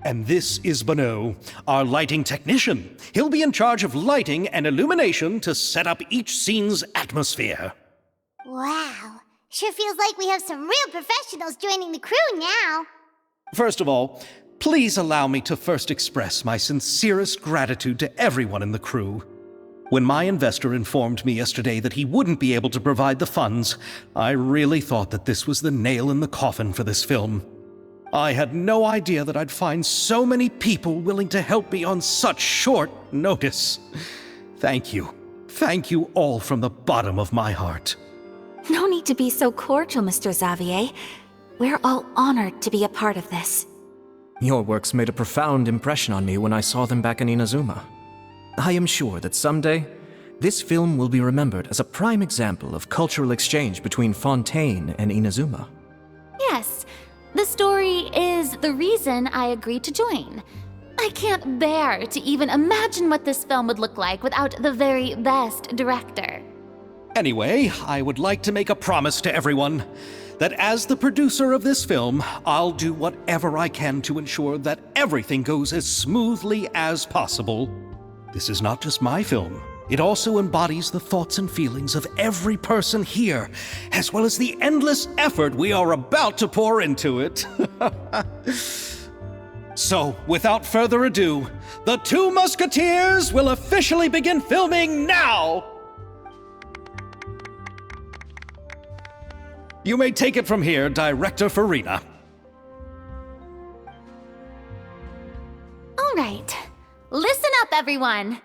And this is Bonneau, our lighting technician. He'll be in charge of lighting and illumination to set up each scene's atmosphere. Wow. Sure feels like we have some real professionals joining the crew now. First of all, please allow me to first express my sincerest gratitude to everyone in the crew. When my investor informed me yesterday that he wouldn't be able to provide the funds, I really thought that this was the nail in the coffin for this film. I had no idea that I'd find so many people willing to help me on such short notice. Thank you. Thank you all from the bottom of my heart. No need to be so cordial, Mr. Xavier. We're all honored to be a part of this. Your works made a profound impression on me when I saw them back in Inazuma. I am sure that someday, this film will be remembered as a prime example of cultural exchange between Fontaine and Inazuma. Yes, the story is the reason I agreed to join. I can't bear to even imagine what this film would look like without the very best director. Anyway, I would like to make a promise to everyone that as the producer of this film, I'll do whatever I can to ensure that everything goes as smoothly as possible. This is not just my film. It also embodies the thoughts and feelings of every person here, as well as the endless effort we are about to pour into it. So, without further ado, The Two Musketeers will officially begin filming now! You may take it from here, Director Farina. All right, listen up, everyone.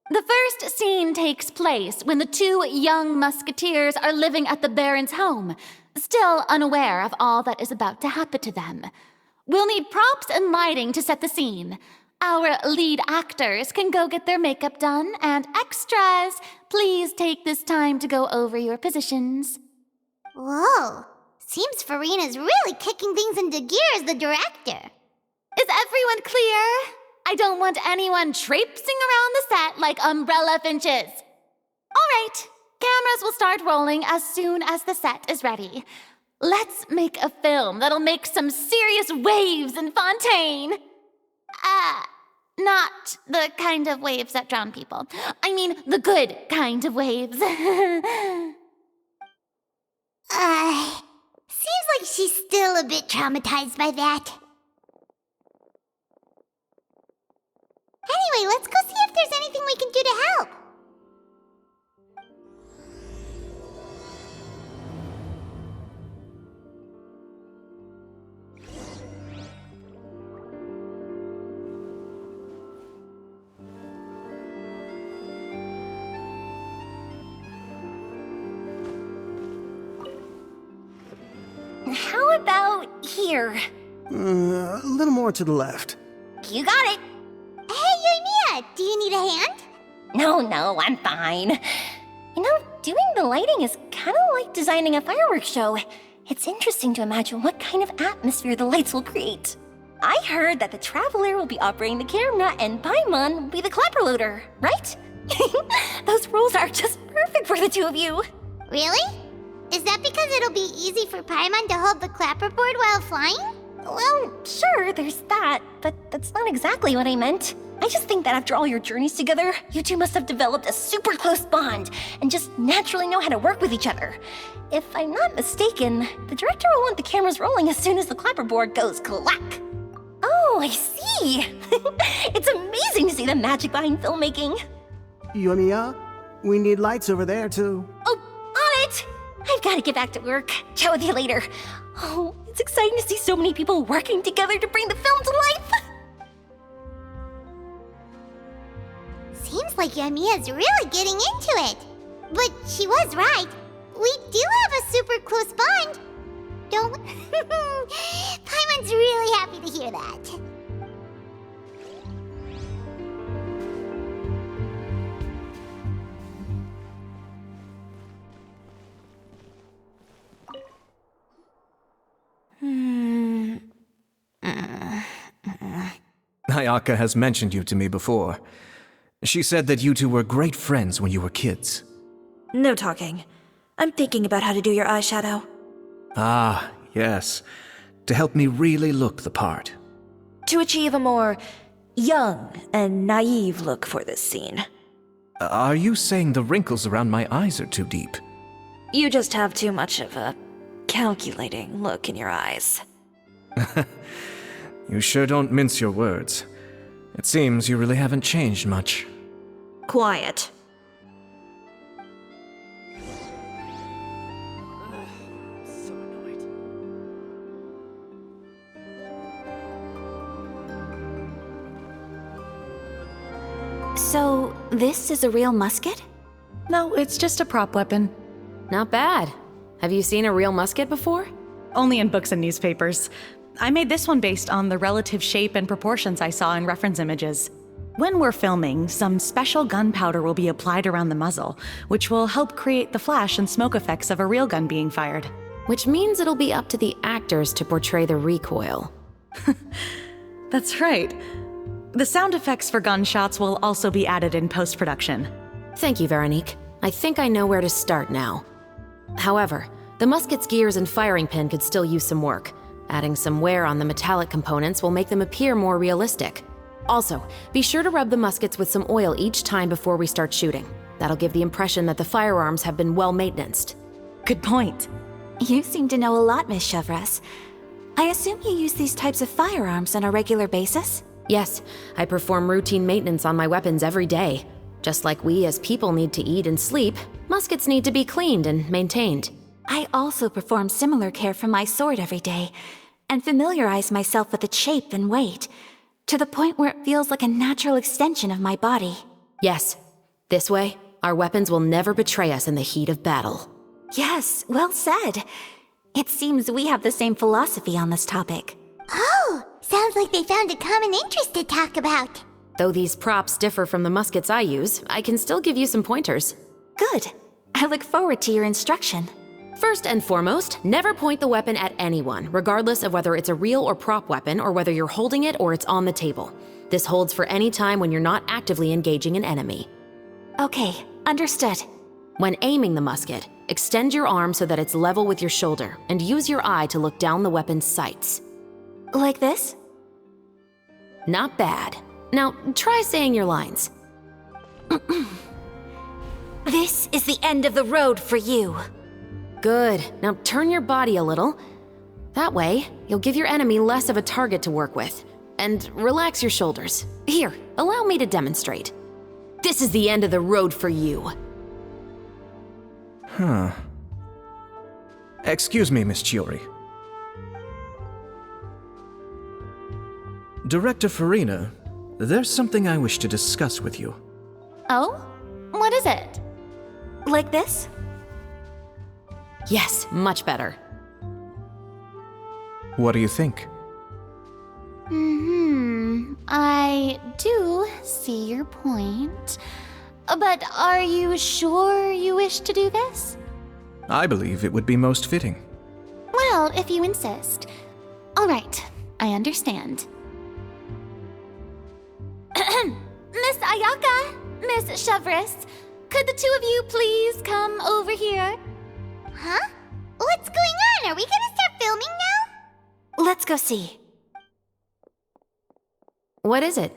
The first scene takes place when the two young musketeers are living at the Baron's home, still unaware of all that is about to happen to them. We'll need props and lighting to set the scene. Our lead actors can go get their makeup done, and extras, please take this time to go over your positions. Whoa. Seems Farina's really kicking things into gear as the director. Is everyone clear? I don't want anyone traipsing around the set like umbrella finches. All right, cameras will start rolling as soon as the set is ready. Let's make a film that'll make some serious waves in Fontaine. Not the kind of waves that drown people. I mean, the good kind of waves. Seems like she's still a bit traumatized by that. Anyway, let's go see if there's anything we can do to help. How about here? A little more to the left. You got it. Hey, Yoimiya, do you need a hand? No, I'm fine. You know, doing the lighting is kind of like designing a fireworks show. It's interesting to imagine what kind of atmosphere the lights will create. I heard that the Traveler will be operating the camera and Paimon will be the clapper loader, right? Those roles are just perfect for the two of you. Really? Is that because it'll be easy for Paimon to hold the clapperboard while flying? Well, sure, there's that, but that's not exactly what I meant. I just think that after all your journeys together, you two must have developed a super close bond and just naturally know how to work with each other. If I'm not mistaken, the director will want the cameras rolling as soon as the clapperboard goes clack. Oh, I see. It's amazing to see the magic behind filmmaking. Yoimiya, we need lights over there too. Oh, on it! I've got to get back to work. Chat with you later. Oh, it's exciting to see so many people working together to bring the film to life. Seems like Yoimiya's really getting into it. But she was right. We do have a super close bond. Don't... Paimon's really happy to hear that. Ayaka has mentioned you to me before. She said that you two were great friends when you were kids. No talking. I'm thinking about how to do your eyeshadow. Ah, yes. To help me really look the part. To achieve a more young and naive look for this scene. Are you saying the wrinkles around my eyes are too deep? You just have too much of a calculating look in your eyes. You sure don't mince your words. It seems you really haven't changed much. Quiet. So, this is a real musket? No, it's just a prop weapon. Not bad. Have you seen a real musket before? Only in books and newspapers. I made this one based on the relative shape and proportions I saw in reference images. When we're filming, some special gunpowder will be applied around the muzzle, which will help create the flash and smoke effects of a real gun being fired. Which means it'll be up to the actors to portray the recoil. That's right. The sound effects for gunshots will also be added in post-production. Thank you, Veronique. I think I know where to start now. However, the musket's gears and firing pin could still use some work. Adding some wear on the metallic components will make them appear more realistic. Also, be sure to rub the muskets with some oil each time before we start shooting. That'll give the impression that the firearms have been well maintained. Good point. You seem to know a lot, Miss Chevres. I assume you use these types of firearms on a regular basis? Yes, I perform routine maintenance on my weapons every day. Just like we as people need to eat and sleep, muskets need to be cleaned and maintained. I also perform similar care for my sword every day, and familiarize myself with its shape and weight, to the point where it feels like a natural extension of my body. Yes, this way, our weapons will never betray us in the heat of battle. Yes, well said. It seems we have the same philosophy on this topic. Oh, sounds like they found a common interest to talk about. Though these props differ from the muskets I use, I can still give you some pointers. Good. I look forward to your instruction. First and foremost, never point the weapon at anyone, regardless of whether it's a real or prop weapon or whether you're holding it or it's on the table. This holds for any time when you're not actively engaging an enemy. Okay, understood. When aiming the musket, extend your arm so that it's level with your shoulder and use your eye to look down the weapon's sights. Like this? Not bad. Now, try saying your lines. This is the end of the road for you. Good. Now turn your body a little. That way, you'll give your enemy less of a target to work with. And relax your shoulders. Here, allow me to demonstrate. This is the end of the road for you. Huh. Excuse me, Miss Chiori. Director Farina, there's something I wish to discuss with you. Oh? What is it? Like this? Yes, much better. What do you think? I do see your point. But are you sure you wish to do this? I believe it would be most fitting. Well, if you insist. All right, I understand. Miss Ayaka, Miss Chevres, could the two of you please come over here? Huh? What's going on? Are we gonna start filming now? Let's go see. What is it?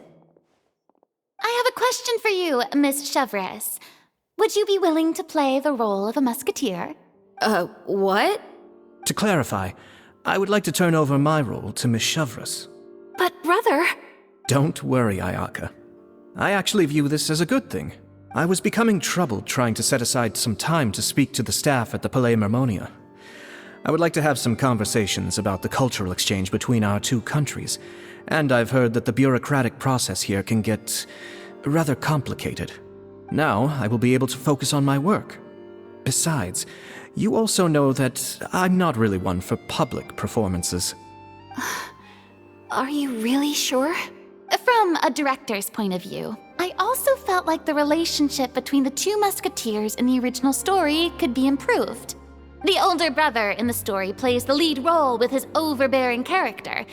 I have a question for you, Miss Chevres. Would you be willing to play the role of a musketeer? What? To clarify, I would like to turn over my role to Miss Chevres. But brother... Don't worry, Ayaka. I actually view this as a good thing. I was becoming troubled trying to set aside some time to speak to the staff at the Palais Mermonia. I would like to have some conversations about the cultural exchange between our two countries, and I've heard that the bureaucratic process here can get rather complicated. Now, I will be able to focus on my work. Besides, you also know that I'm not really one for public performances. Are you really sure? From a director's point of view, I also felt like the relationship between the two musketeers in the original story could be improved. The older brother in the story plays the lead role with his overbearing character,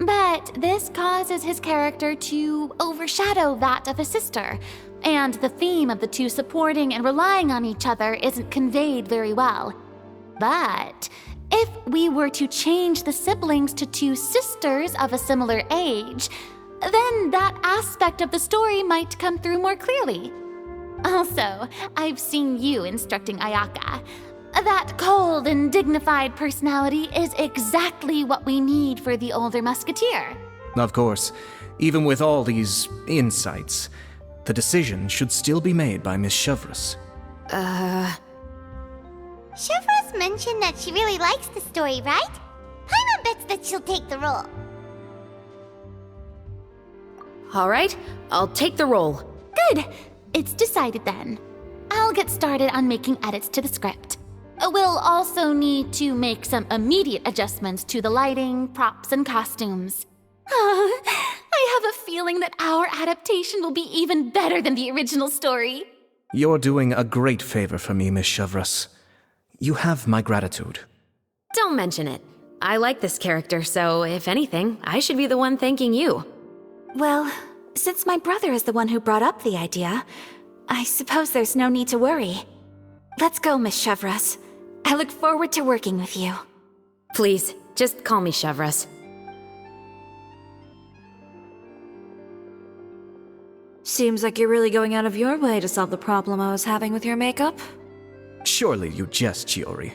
but this causes his character to overshadow that of his sister, and the theme of the two supporting and relying on each other isn't conveyed very well. But if we were to change the siblings to two sisters of a similar age, then that aspect of the story might come through more clearly. Also, I've seen you instructing Ayaka. That cold and dignified personality is exactly what we need for the older musketeer. Of course, even with all these insights, the decision should still be made by Miss Chevreuse. Chevreuse mentioned that she really likes the story, right? Paimon bets that she'll take the role. All right, I'll take the role. Good. It's decided then. I'll get started on making edits to the script. We'll also need to make some immediate adjustments to the lighting, props, and costumes. I have a feeling that our adaptation will be even better than the original story. You're doing a great favor for me, Miss Chevreuse. You have my gratitude. Don't mention it. I like this character, so if anything, I should be the one thanking you. Well, since my brother is the one who brought up the idea, I suppose there's no need to worry. Let's go, Miss Chevreuse. I look forward to working with you. Please, just call me Chevreuse. Seems like you're really going out of your way to solve the problem I was having with your makeup. Surely you jest, Chiori.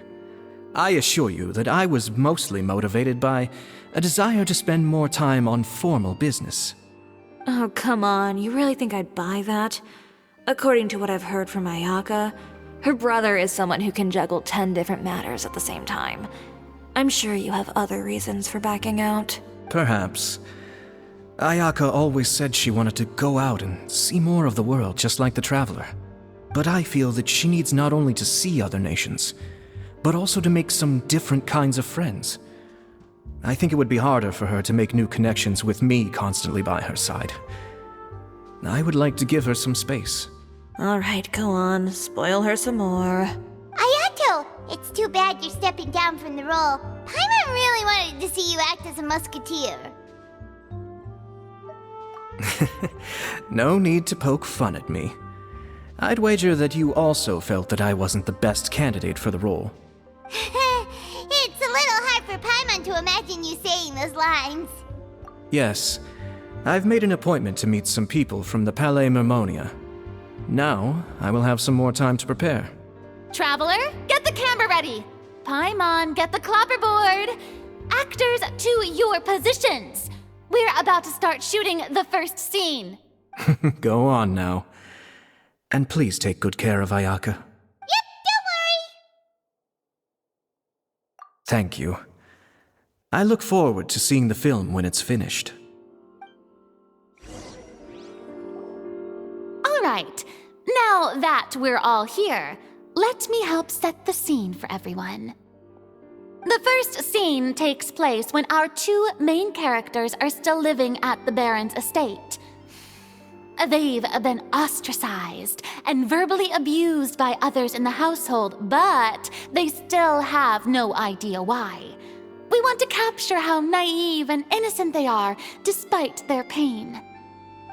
I assure you that I was mostly motivated by a desire to spend more time on formal business. Oh, come on. You really think I'd buy that? According to what I've heard from Ayaka, her brother is someone who can juggle 10 different matters at the same time. I'm sure you have other reasons for backing out. Perhaps. Ayaka always said she wanted to go out and see more of the world, just like the Traveler. But I feel that she needs not only to see other nations, but also to make some different kinds of friends. I think it would be harder for her to make new connections with me constantly by her side. I would like to give her some space. All right, go on. Spoil her some more. Ayato, it's too bad you're stepping down from the role. Paimon really wanted to see you act as a musketeer. No need to poke fun at me. I'd wager that you also felt that I wasn't the best candidate for the role. It's a little hard for Paimon to imagine you saying those lines. Yes, I've made an appointment to meet some people from the Palais Mermonia. Now, I will have some more time to prepare. Traveler, get the camera ready. Paimon, get the clapperboard. Actors, to your positions. We're about to start shooting the first scene. Go on now. And please take good care of Ayaka. Yep, don't worry. Thank you. I look forward to seeing the film when it's finished. All right, now that we're all here, let me help set the scene for everyone. The first scene takes place when our two main characters are still living at the Baron's estate. They've been ostracized and verbally abused by others in the household, but they still have no idea why. We want to capture how naive and innocent they are despite their pain.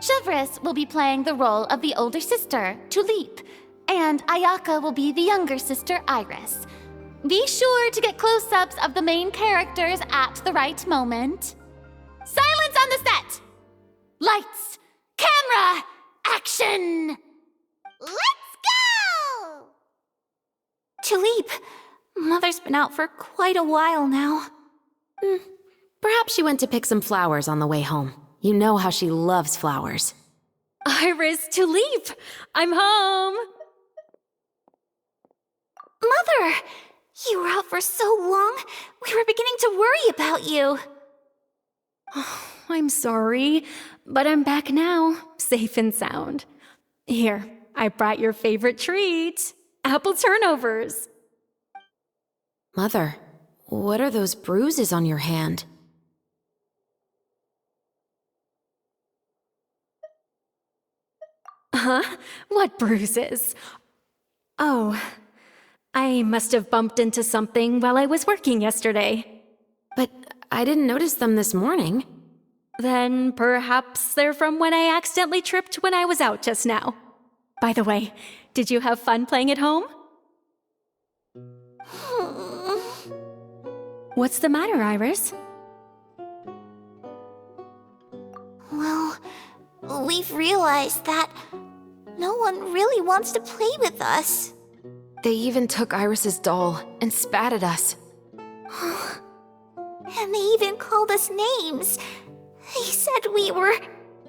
Chevreuse will be playing the role of the older sister, Tulip, and Ayaka will be the younger sister, Iris. Be sure to get close-ups of the main characters at the right moment. Silence on the set! Lights! Camera! Action! Let's go! Tulip, Mother's been out for quite a while now. Perhaps she went to pick some flowers on the way home. You know how she loves flowers. Iris, Tulip! I'm home! Mother! You were out for so long, we were beginning to worry about you. I'm sorry, but I'm back now, safe and sound. Here, I brought your favorite treat, apple turnovers. Mother, what are those bruises on your hand? Huh? What bruises? Oh, I must have bumped into something while I was working yesterday. But I didn't notice them this morning. Then perhaps they're from when I accidentally tripped when I was out just now. By the way, did you have fun playing at home? What's the matter, Iris? Well, we've realized that no one really wants to play with us. They even took Iris's doll and spat at us. And they even called us names. They said we were...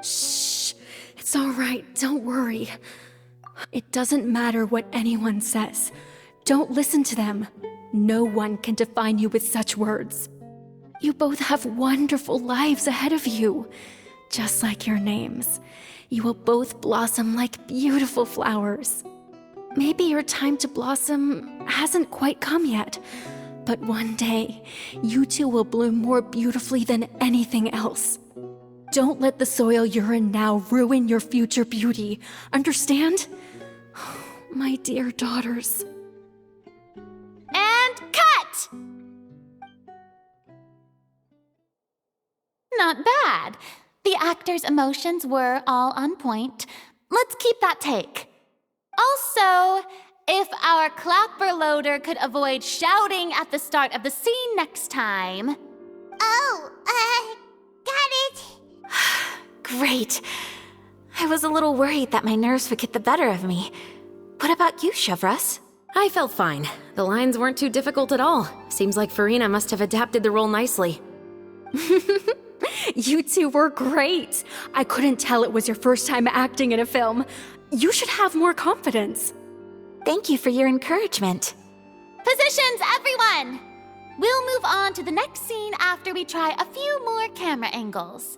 Shh. It's all right. Don't worry. It doesn't matter what anyone says. Don't listen to them. No one can define you with such words. You both have wonderful lives ahead of you. Just like your names. You will both blossom like beautiful flowers. Maybe your time to blossom hasn't quite come yet, but one day, you two will bloom more beautifully than anything else. Don't let the soil you're in now ruin your future beauty. Understand? My dear daughters. And cut! Not bad. The actors' emotions were all on point. Let's keep that take. Also, if our clapper loader could avoid shouting at the start of the scene next time. Oh, got it. Great. I was a little worried that my nerves would get the better of me. What about you, Chevros? I felt fine. The lines weren't too difficult at all. Seems like Farina must have adapted the role nicely. You two were great. I couldn't tell it was your first time acting in a film. You should have more confidence. Thank you for your encouragement. Positions, everyone! We'll move on to the next scene after we try a few more camera angles.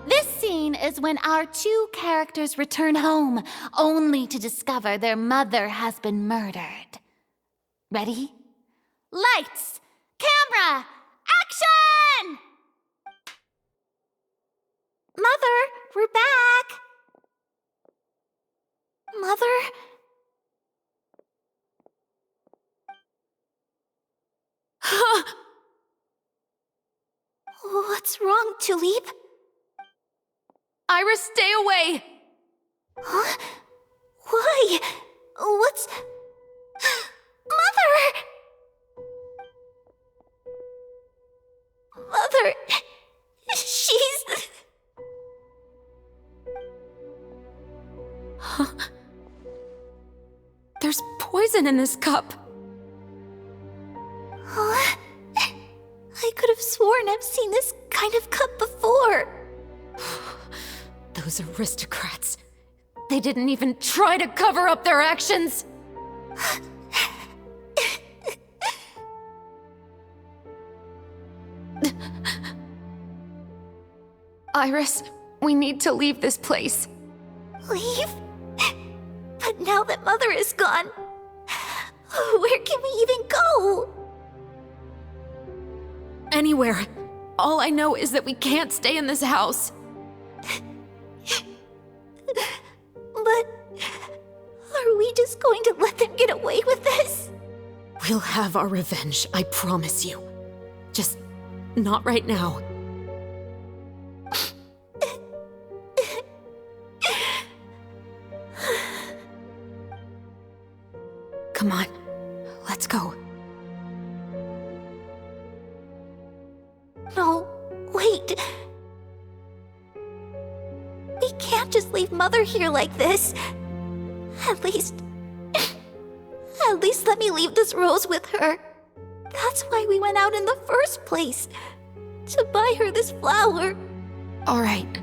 This scene is when our two characters return home, only to discover their mother has been murdered. Ready? Lights! Camera! Action! Mother, we're back. Mother? What's wrong, Tulip? Iris, stay away! Huh? Why? What's... Mother! Mother... She's... There's poison in this cup. Huh? I could have sworn I've seen this kind of cup before. Those aristocrats. They didn't even try to cover up their actions. Iris, we need to leave this place. Leave? But now that Mother is gone, where can we even go? Anywhere. All I know is that we can't stay in this house. But are we just going to let them get away with this? We'll have our revenge, I promise you. Just not right now. Come on, let's go. No, wait. We can't just leave Mother here like this. At least let me leave this rose with her. That's why we went out in the first place. To buy her this flower. All right.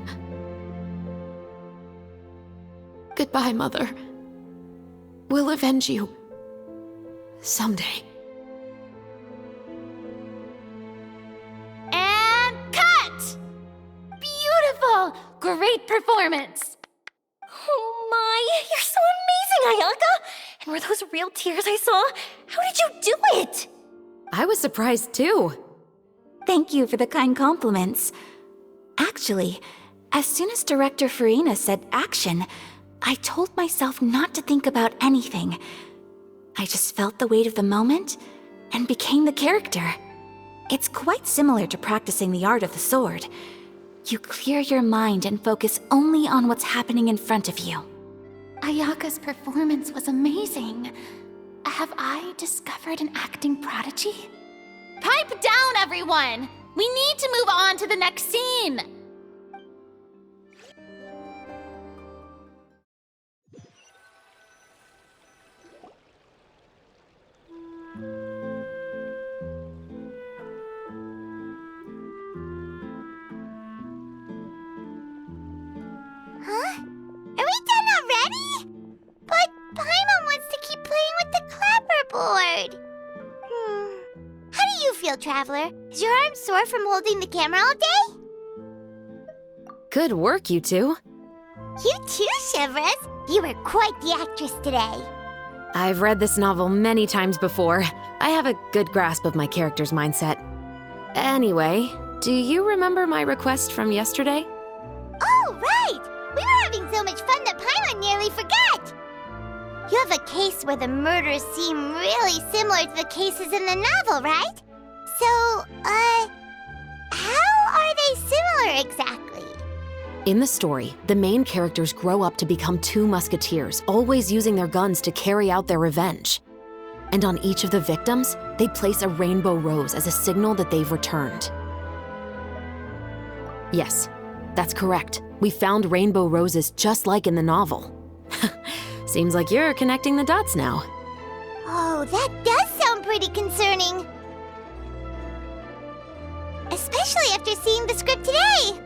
Goodbye, Mother. We'll avenge you. Someday. And cut! Beautiful! Great performance! Oh my, you're so amazing, Ayaka! And were those real tears I saw? How did you do it? I was surprised too. Thank you for the kind compliments. Actually, as soon as Director Farina said action, I told myself not to think about anything. I just felt the weight of the moment and became the character. It's quite similar to practicing the art of the sword. You clear your mind and focus only on what's happening in front of you. Ayaka's performance was amazing. Have I discovered an acting prodigy? Pipe down, everyone! We need to move on to the next scene! Huh? Are we done already? But Paimon wants to keep playing with the clapperboard. How do you feel, Traveler? Is your arm sore from holding the camera all day? Good work, you two. You too, Shivers. You were quite the actress today. I've read this novel many times before. I have a good grasp of my character's mindset. Anyway, do you remember my request from yesterday? Oh, right! We were having so much fun that Paimon nearly forgot! You have a case where the murders seem really similar to the cases in the novel, right? So, how are they similar exactly? In the story, the main characters grow up to become two musketeers, always using their guns to carry out their revenge. And on each of the victims, they place a rainbow rose as a signal that they've returned. Yes, that's correct. We found rainbow roses just like in the novel. Seems like you're connecting the dots now. Oh, that does sound pretty concerning. Especially after seeing the script today.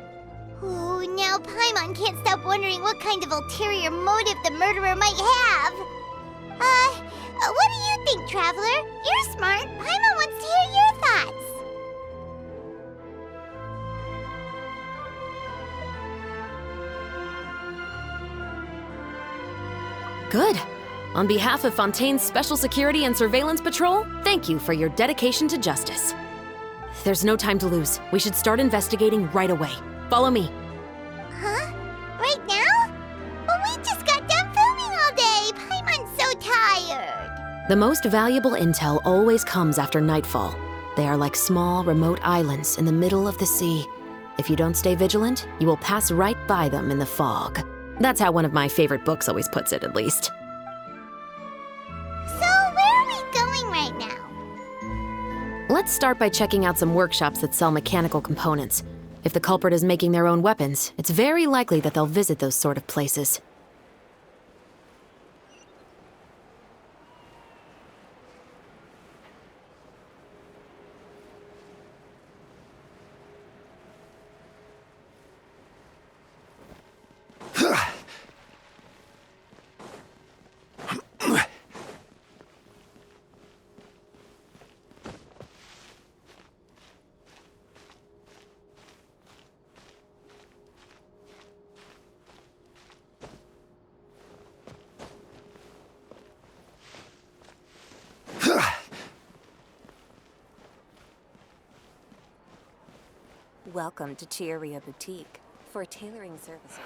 Oh, now Paimon can't stop wondering what kind of ulterior motive the murderer might have. What do you think, Traveler? You're smart. Paimon wants to hear your thoughts. Good. On behalf of Fontaine's Special Security and Surveillance Patrol, thank you for your dedication to justice. There's no time to lose. We should start investigating right away. Follow me. Huh? Right now? But we just got done filming all day. Paimon's so tired. The most valuable intel always comes after nightfall. They are like small, remote islands in the middle of the sea. If you don't stay vigilant, you will pass right by them in the fog. That's how one of my favorite books always puts it, at least. So, where are we going right now? Let's start by checking out some workshops that sell mechanical components. If the culprit is making their own weapons, it's very likely that they'll visit those sort of places. Welcome to Chiaria Boutique. For tailoring services,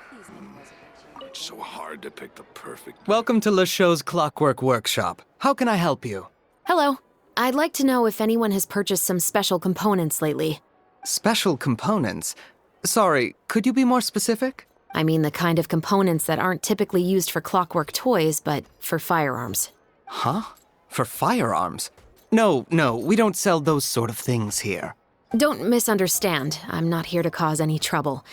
please make a reservation. It's so hard to pick the perfect... Welcome to LeChaux's Clockwork Workshop. How can I help you? Hello. I'd like to know if anyone has purchased some special components lately. Special components? Sorry, could you be more specific? I mean the kind of components that aren't typically used for clockwork toys, but for firearms. Huh? For firearms? No, we don't sell those sort of things here. Don't misunderstand. I'm not here to cause any trouble.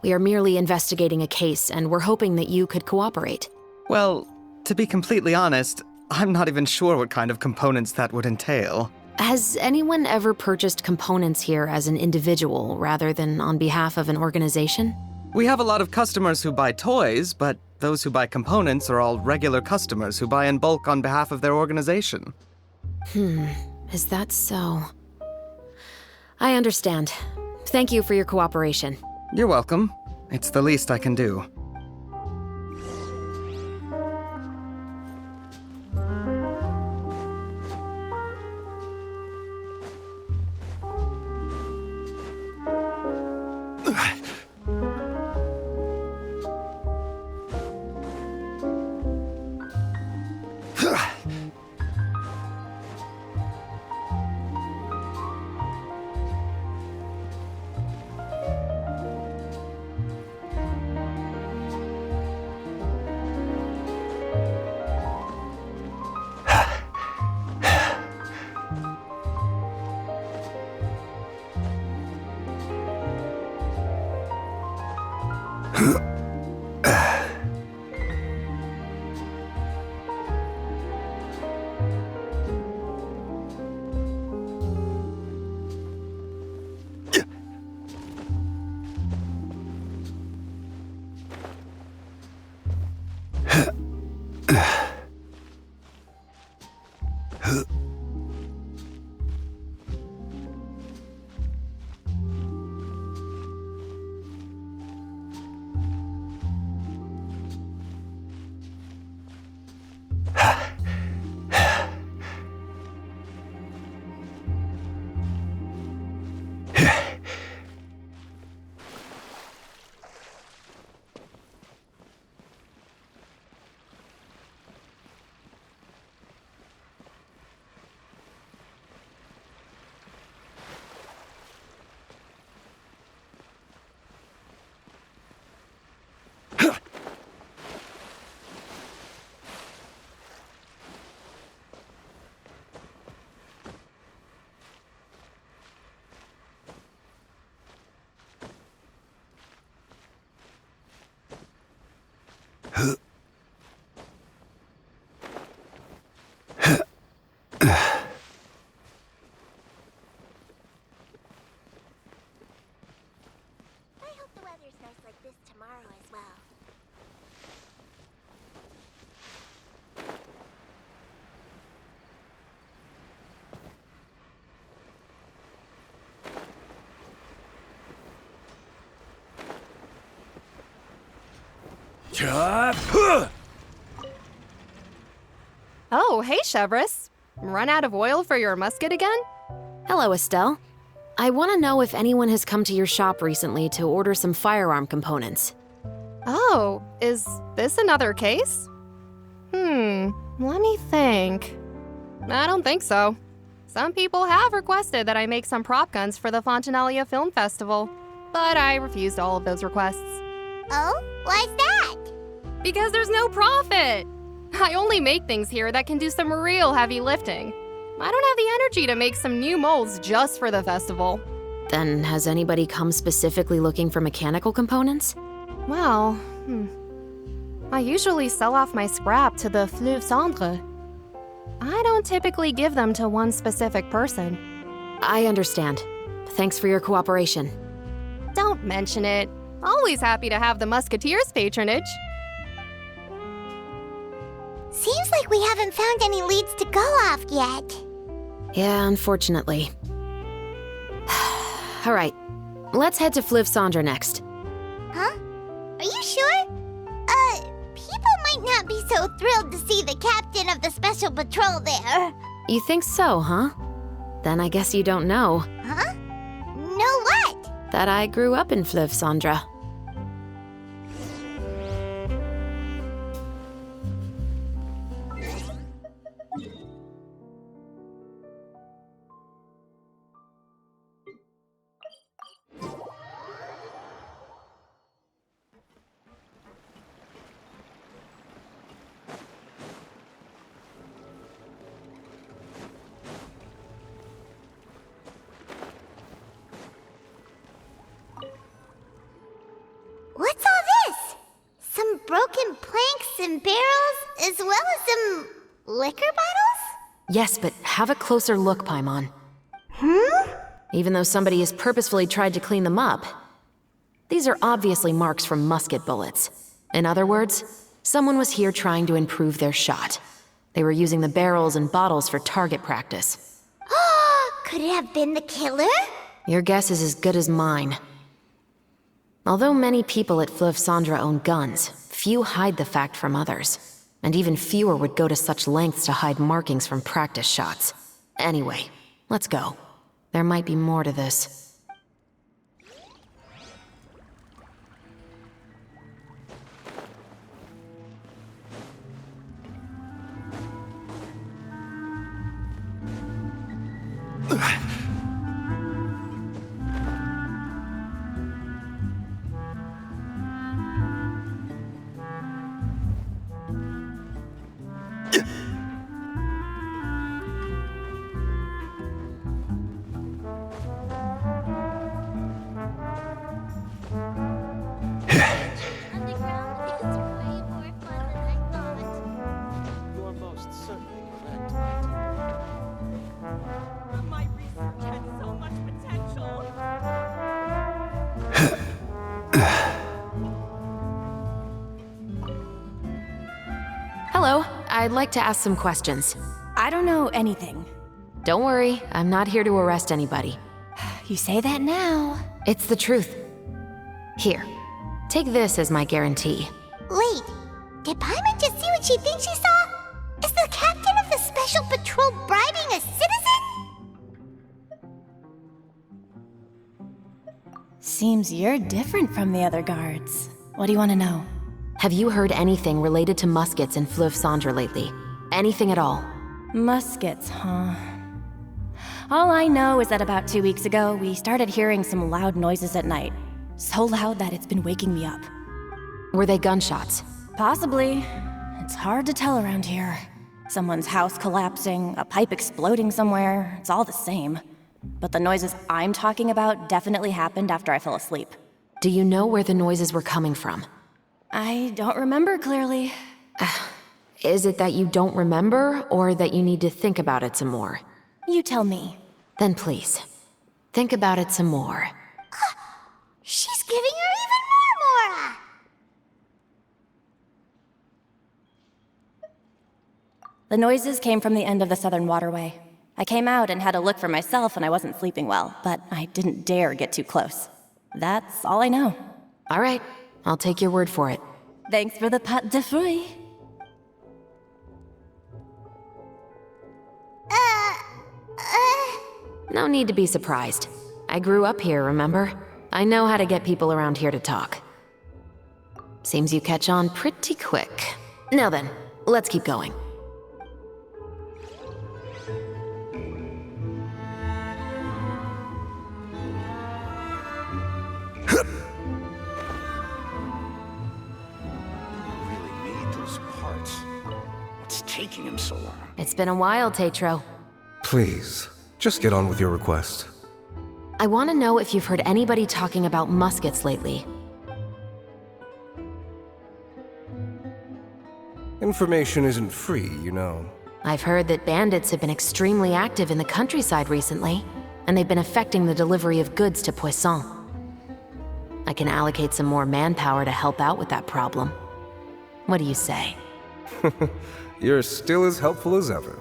We are merely investigating a case, and we're hoping that you could cooperate. Well, to be completely honest, I'm not even sure what kind of components that would entail. Has anyone ever purchased components here as an individual rather than on behalf of an organization? We have a lot of customers who buy toys, but those who buy components are all regular customers who buy in bulk on behalf of their organization. Is that so? I understand. Thank you for your cooperation. You're welcome. It's the least I can do. I hope the weather's nice like this tomorrow as well. Oh, hey, Chevrolet. Run out of oil for your musket again? Hello, Estelle. I want to know if anyone has come to your shop recently to order some firearm components. Oh, is this another case? Let me think. I don't think so. Some people have requested that I make some prop guns for the Fontanalia Film Festival, but I refused all of those requests. Oh? Why's that? Because there's no profit! I only make things here that can do some real heavy lifting. I don't have the energy to make some new molds just for the festival. Then has anybody come specifically looking for mechanical components? Well, I usually sell off my scrap to the Fleuve Cendre. I don't typically give them to one specific person. I understand. Thanks for your cooperation. Don't mention it. Always happy to have the Musketeers' patronage. Seems like we haven't found any leads to go off yet. Yeah, unfortunately. All right, let's head to Fleuve Cendre next. Huh? Are you sure? People might not be so thrilled to see the captain of the special patrol there. You think so, huh? Then I guess you don't know. Huh? Know what? That I grew up in Fleuve Cendre. What's all this? Some broken planks and barrels, as well as some liquor bottles? Yes, but have a closer look, Paimon. Even though somebody has purposefully tried to clean them up, these are obviously marks from musket bullets. In other words, someone was here trying to improve their shot. They were using the barrels and bottles for target practice. Could it have been the killer? Your guess is as good as mine. Although many people at Fleuve Cendre own guns, few hide the fact from others. And even fewer would go to such lengths to hide markings from practice shots. Anyway, let's go. There might be more to this. Hello, I'd like to ask some questions. I don't know anything. Don't worry, I'm not here to arrest anybody. You say that now. It's the truth. Here, take this as my guarantee. Wait, did Paimon just see what she thinks she saw? Is the captain of the Special Patrol bribing a citizen? Seems you're different from the other guards. What do you want to know? Have you heard anything related to muskets in Fleuve Cendre lately? Anything at all? Muskets, huh? All I know is that about 2 weeks ago, we started hearing some loud noises at night. So loud that it's been waking me up. Were they gunshots? Possibly. It's hard to tell around here. Someone's house collapsing, a pipe exploding somewhere, it's all the same. But the noises I'm talking about definitely happened after I fell asleep. Do you know where the noises were coming from? I don't remember clearly. Is it that you don't remember, or that you need to think about it some more? You tell me. Then please, think about it some more. She's giving her even more Mora! The noises came from the end of the Southern Waterway. I came out and had a look for myself when I wasn't sleeping well, but I didn't dare get too close. That's all I know. All right, I'll take your word for it. Thanks for the pâte de fruits. No need to be surprised. I grew up here, remember? I know how to get people around here to talk. Seems you catch on pretty quick. Now then, let's keep going. What's taking him so long? It's been a while, Tetro. Please, just get on with your request. I want to know if you've heard anybody talking about muskets lately. Information isn't free, you know. I've heard that bandits have been extremely active in the countryside recently, and they've been affecting the delivery of goods to Poisson. I can allocate some more manpower to help out with that problem. What do you say? You're still as helpful as ever.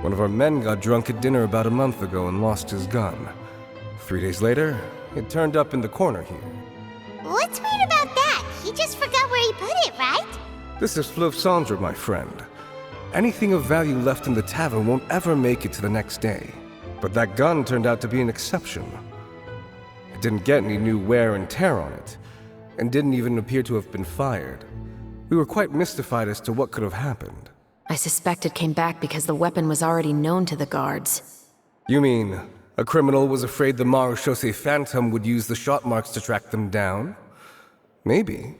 One of our men got drunk at dinner about a month ago and lost his gun. 3 days later, it turned up in the corner here. What's weird about that? He just forgot where he put it, right? This is Fleuve Cendre, my friend. Anything of value left in the tavern won't ever make it to the next day. But that gun turned out to be an exception. It didn't get any new wear and tear on it, and didn't even appear to have been fired. We were quite mystified as to what could have happened. I suspect it came back because the weapon was already known to the guards. You mean, a criminal was afraid the Marechaussee Phantom would use the shot marks to track them down? Maybe.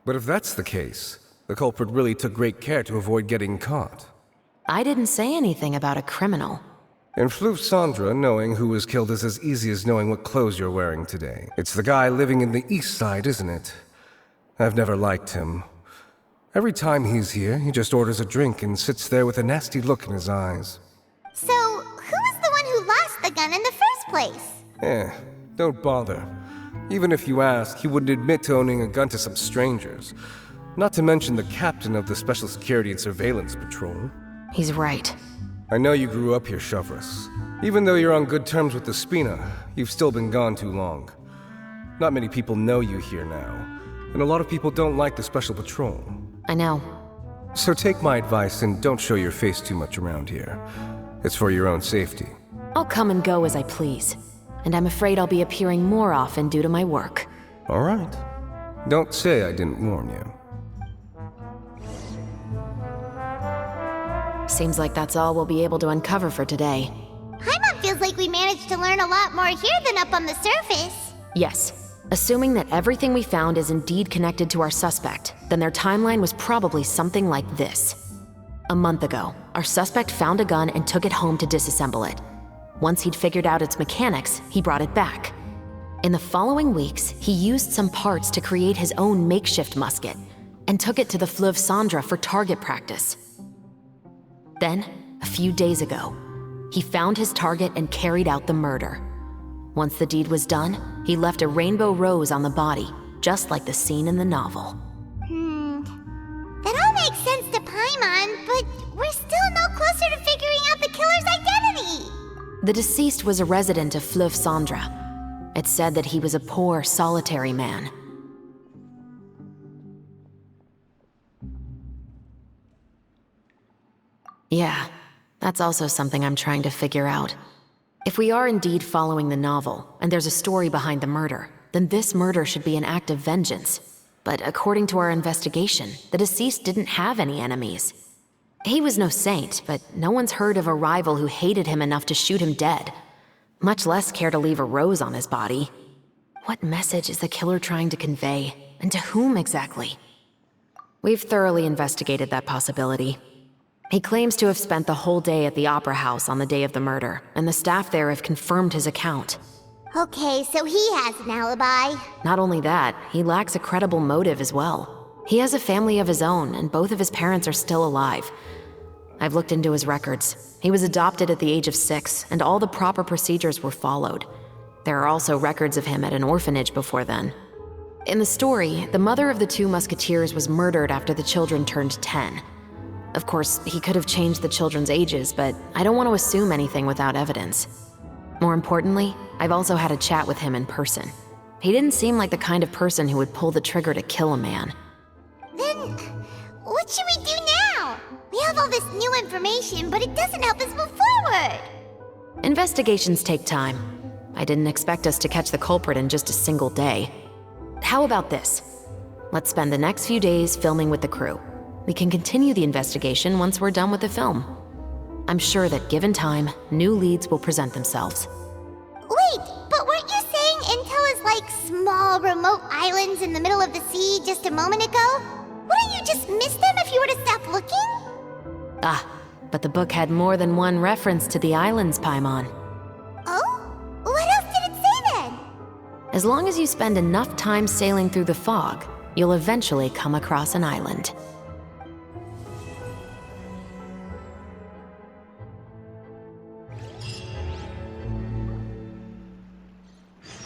But if that's the case, the culprit really took great care to avoid getting caught. I didn't say anything about a criminal. In Fleuve Cendre, knowing who was killed is as easy as knowing what clothes you're wearing today. It's the guy living in the east side, isn't it? I've never liked him. Every time he's here, he just orders a drink and sits there with a nasty look in his eyes. So, who was the one who lost the gun in the first place? Don't bother. Even if you ask, he wouldn't admit to owning a gun to some strangers. Not to mention the captain of the Special Security and Surveillance Patrol. He's right. I know you grew up here, Chevreuse. Even though you're on good terms with the Spina, you've still been gone too long. Not many people know you here now, and a lot of people don't like the Special Patrol. I know. So take my advice and don't show your face too much around here. It's for your own safety. I'll come and go as I please, and I'm afraid I'll be appearing more often due to my work. All right. Don't say I didn't warn you. Seems like that's all we'll be able to uncover for today. Paimon feels like we managed to learn a lot more here than up on the surface. Yes. Assuming that everything we found is indeed connected to our suspect, then their timeline was probably something like this. A month ago, our suspect found a gun and took it home to disassemble it. Once he'd figured out its mechanics, he brought it back. In the following weeks, he used some parts to create his own makeshift musket and took it to the Fleuve Cendre for target practice. Then, a few days ago, he found his target and carried out the murder. Once the deed was done, he left a rainbow rose on the body, just like the scene in the novel. That all makes sense to Paimon, but we're still no closer to figuring out the killer's identity. The deceased was a resident of Fleuve Cendre. It's said that he was a poor, solitary man. Yeah, that's also something I'm trying to figure out. If we are indeed following the novel, and there's a story behind the murder, then this murder should be an act of vengeance. But according to our investigation, the deceased didn't have any enemies. He was no saint, but no one's heard of a rival who hated him enough to shoot him dead, much less care to leave a rose on his body. What message is the killer trying to convey, and to whom exactly? We've thoroughly investigated that possibility. He claims to have spent the whole day at the Opera House on the day of the murder, and the staff there have confirmed his account. Okay, so he has an alibi. Not only that, he lacks a credible motive as well. He has a family of his own, and both of his parents are still alive. I've looked into his records. He was adopted at the age of 6, and all the proper procedures were followed. There are also records of him at an orphanage before then. In the story, the mother of the 2 musketeers was murdered after the children turned 10. Of course, he could have changed the children's ages, but I don't want to assume anything without evidence. More importantly, I've also had a chat with him in person. He didn't seem like the kind of person who would pull the trigger to kill a man. Then, what should we do now? We have all this new information, but it doesn't help us move forward. Investigations take time. I didn't expect us to catch the culprit in just a single day. How about this? Let's spend the next few days filming with the crew. We can continue the investigation once we're done with the film. I'm sure that given time, new leads will present themselves. Wait, but weren't you saying Intel is like small, remote islands in the middle of the sea just a moment ago? Wouldn't you just miss them if you were to stop looking? Ah, but the book had more than one reference to the islands, Paimon. Oh? What else did it say then? As long as you spend enough time sailing through the fog, you'll eventually come across an island.